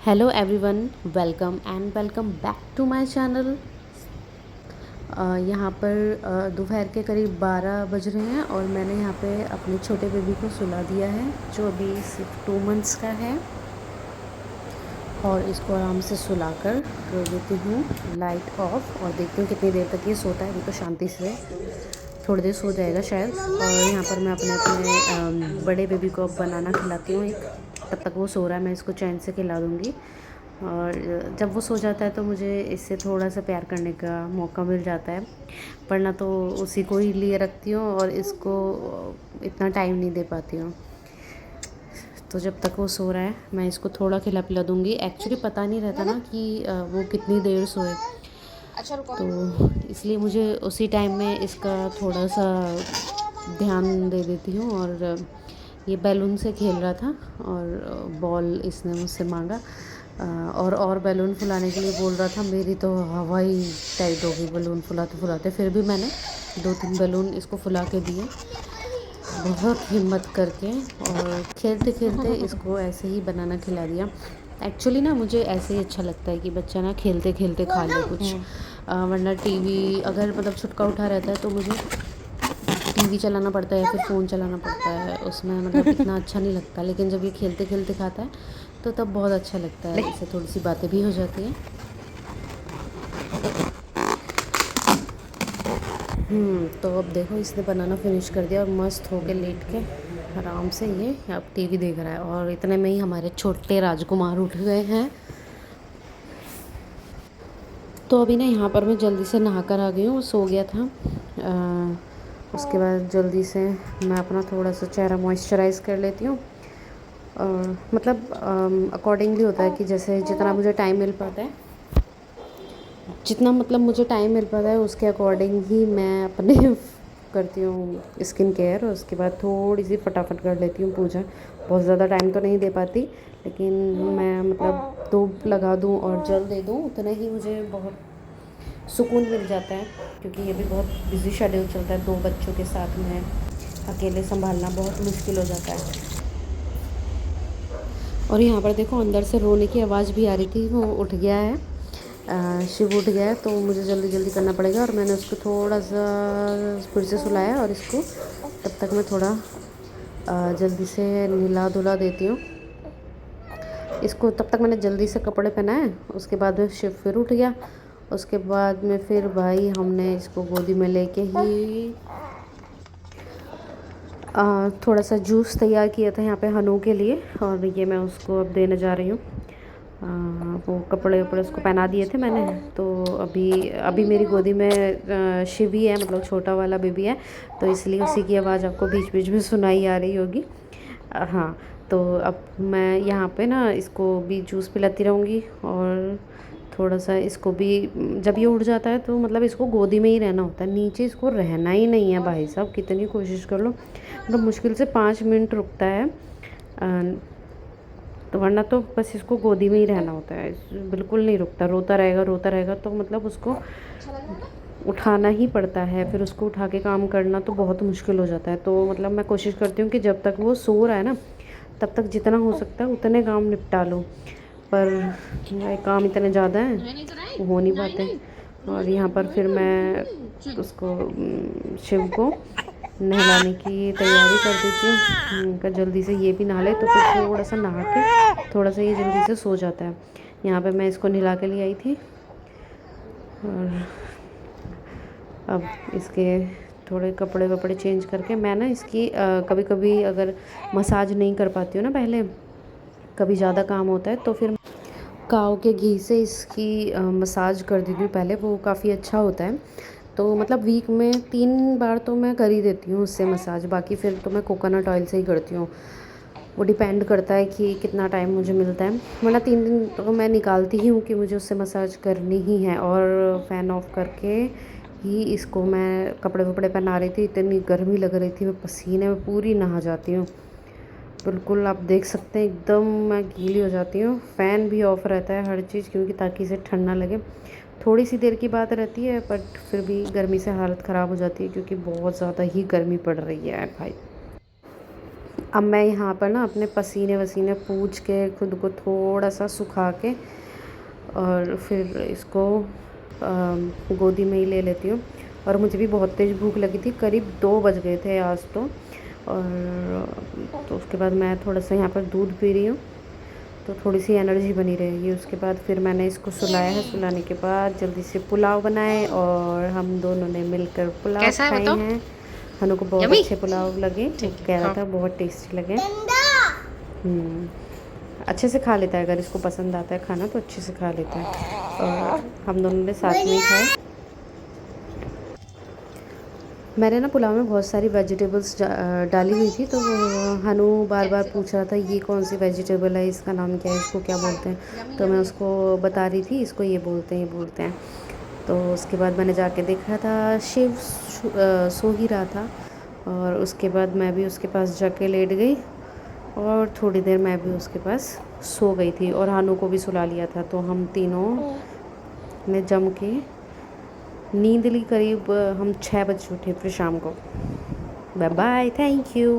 Hello everyone, welcome back to my channel. यहाँ पर दोपहर के करीब 12 बज रहे हैं और मैंने यहाँ पे अपने छोटे बेबी को सुला दिया है जो अभी सिर्फ 2 मंथ्स का है। और इसको आराम से सुलाकर कर देती हूँ लाइट ऑफ और देखती हूँ कितनी देर तक ये सोता है। अभी तो शांति से थोड़ी देर सो जाएगा शायद। और यहाँ पर मैं अपने अपने बड़े बेबी को अब बनाना खिलाती हूँ एक। तब तक वो सो रहा है, मैं इसको चैन से खिला दूँगी। और जब वो सो जाता है तो मुझे इससे थोड़ा सा प्यार करने का मौका मिल जाता है, वरना तो उसी को ही लिए रखती हूँ और इसको इतना टाइम नहीं दे पाती हूँ। तो जब तक वो सो रहा है मैं इसको थोड़ा खिला पिला दूँगी। एक्चुअली पता नहीं रहता ना कि वो कितनी देर सोए, तो इसलिए मुझे उसी टाइम में इसका थोड़ा सा ध्यान दे देती हूँ। और ये बैलून से खेल रहा था और बॉल इसने मुझसे मांगा और बैलून फुलाने के लिए बोल रहा था। मेरी तो हवा ही टाइट हो गई बैलून फुलाते फुलाते। फिर भी मैंने 2-3 बैलून इसको फुला के दिए बहुत हिम्मत करके। और खेलते खेलते इसको ऐसे ही बनाना खिला दिया। एक्चुअली ना मुझे ऐसे ही अच्छा लगता है कि बच्चा ना खेलते खेलते खा ले कुछ। वरना टीवी अगर मतलब छुटका उठा रहता है तो मुझे टीवी चलाना पड़ता है या फिर फ़ोन चलाना पड़ता है, उसमें मतलब इतना अच्छा नहीं लगता। लेकिन जब ये खेलते खेलते खाता है तो तब बहुत अच्छा लगता है। इससे थोड़ी सी बातें भी हो जाती हैं। तो अब देखो इसने बनाना फिनिश कर दिया और मस्त होके लेट के आराम से ये अब टीवी देख रहा है। और इतने में ही हमारे छोटे राजकुमार उठ गए हैं। तो अभी ना यहाँ पर मैं जल्दी से नहा कर आ गई हूँ, सो गया था। उसके बाद जल्दी से मैं अपना थोड़ा सा चेहरा मॉइस्चराइज़ कर लेती हूँ। मतलब अकॉर्डिंगली होता है कि जैसे जितना मुझे टाइम मिल पाता है, जितना मतलब मुझे टाइम मिल पाता है उसके अकॉर्डिंग ही मैं अपने करती हूँ स्किन केयर। और उसके बाद थोड़ी सी फटाफट कर लेती हूँ पूजा। बहुत ज़्यादा टाइम तो नहीं दे पाती, लेकिन मैं मतलब धूप लगा दूँ और जल दे दूँ उतना ही मुझे बहुत सुकून मिल जाता है। क्योंकि ये भी बहुत बिजी शेड्यूल चलता है, 2 बच्चों के साथ में अकेले संभालना बहुत मुश्किल हो जाता है। और यहाँ पर देखो अंदर से रोने की आवाज़ भी आ रही थी। वो उठ गया है, शिव उठ गया है, तो मुझे जल्दी जल्दी करना पड़ेगा। और मैंने उसको थोड़ा सा फिर से सुलाया और इसको तब तक मैं थोड़ा जल्दी से नहला धुला देती हूँ इसको। तब तक मैंने जल्दी से कपड़े पहनाए, उसके बाद में शिव फिर उठ गया। उसके बाद में फिर भाई हमने इसको गोदी में लेके ही थोड़ा सा जूस तैयार किया था यहाँ पे हनु के लिए। और ये मैं उसको अब देने जा रही हूँ। वो कपड़े वपड़े उसको पहना दिए थे मैंने। तो अभी अभी मेरी गोदी में शिव ही है, मतलब छोटा वाला बेबी है, तो इसलिए उसी की आवाज़ आपको बीच बीच में सुनाई आ रही होगी। हाँ, तो अब मैं यहाँ पे ना इसको भी जूस पिलाती रहूँगी। और थोड़ा सा इसको भी जब ये उठ जाता है तो मतलब इसको गोदी में ही रहना होता है, नीचे इसको रहना ही नहीं है भाई साहब। कितनी कोशिश कर लो मतलब मुश्किल से 5 मिनट रुकता है, तो वरना तो बस इसको गोदी में ही रहना होता है। बिल्कुल नहीं रुकता, रोता रहेगा तो मतलब उसको उठाना ही पड़ता है। फिर उसको उठा के काम करना तो बहुत मुश्किल हो जाता है। तो मतलब मैं कोशिश करती हूँ कि जब तक वो सो रहा है ना तब तक जितना हो सकता है उतने काम निपटा लूँ। पर मेरे काम इतने ज़्यादा हैं हो नहीं पाते। और यहाँ पर फिर मैं उसको शिव को नहलाने की तैयारी कर देती हूँ। का जल्दी से ये भी नहा ले तो फिर थोड़ा सा नहा के थोड़ा सा ये जल्दी से सो जाता है। यहाँ पे मैं इसको नहला के लिए आई थी। और अब इसके थोड़े कपड़े वपड़े चेंज करके मैं ना इसकी कभी कभी अगर मसाज नहीं कर पाती हूँ ना, पहले कभी ज़्यादा काम होता है तो फिर काऊ के घी से इसकी मसाज कर देती हूँ पहले। वो काफ़ी अच्छा होता है। तो मतलब वीक में 3 बार तो मैं कर ही देती हूँ उससे मसाज। बाकी फिर तो मैं कोकोनट ऑयल से ही करती हूँ। वो डिपेंड करता है कि कितना टाइम मुझे मिलता है, वरना 3 दिन तो मैं निकालती ही हूँ कि मुझे उससे मसाज करनी ही है। और फ़ैन ऑफ करके ही इसको मैं कपड़े वपड़े पहना रही थी। इतनी गर्मी लग रही थी, मैं पसीने में पूरी नहा जाती हूँ। बिल्कुल आप देख सकते हैं एकदम मैं गीली हो जाती हूँ। फ़ैन भी ऑफ़ रहता है हर चीज़, क्योंकि ताकि इसे ठंड ना लगे। थोड़ी सी देर की बात रहती है, बट फिर भी गर्मी से हालत ख़राब हो जाती है क्योंकि बहुत ज़्यादा ही गर्मी पड़ रही है भाई। अब मैं यहाँ पर ना अपने पसीने वसीने पूछ के खुद को थोड़ा सा सुखा के और फिर इसको गोदी में ही ले लेती हूँ। और मुझे भी बहुत तेज़ भूख लगी थी, करीब 2 बज गए थे आज तो। और तो उसके बाद मैं थोड़ा सा यहाँ पर दूध पी रही हूँ, तो थोड़ी सी एनर्जी बनी रहेगी। उसके बाद फिर मैंने इसको सुलाया है। सुलाने के बाद जल्दी से पुलाव बनाए और हम दोनों ने मिलकर पुलाव कैसा है खाए बताओ? हैं। हनु को बहुत यम्मी? अच्छे पुलाव लगे, वो ठीक है, कह रहा हाँ। था बहुत टेस्टी लगे। अच्छे से खा लेता है, अगर इसको पसंद आता है खाना तो अच्छे से खा लेता है। और हम दोनों ने साथ में ही खाए। मैंने ना पुलाव में बहुत सारी वेजिटेबल्स डाली हुई थी, तो हनु बार बार पूछ रहा था ये कौन सी वेजिटेबल है, इसका नाम क्या है, इसको क्या बोलते हैं। तो मैं उसको बता रही थी इसको ये बोलते हैं, ये बोलते हैं। तो उसके बाद मैंने जाके देखा था शिव सो ही रहा था। और उसके बाद मैं भी उसके पास जाके लेट गई और थोड़ी देर मैं भी उसके पास सो गई थी और हनु को भी सुला लिया था। तो हम तीनों ने जम के नींद ली। करीब हम 6 बजे उठे फिर शाम को। Bye bye, thank you.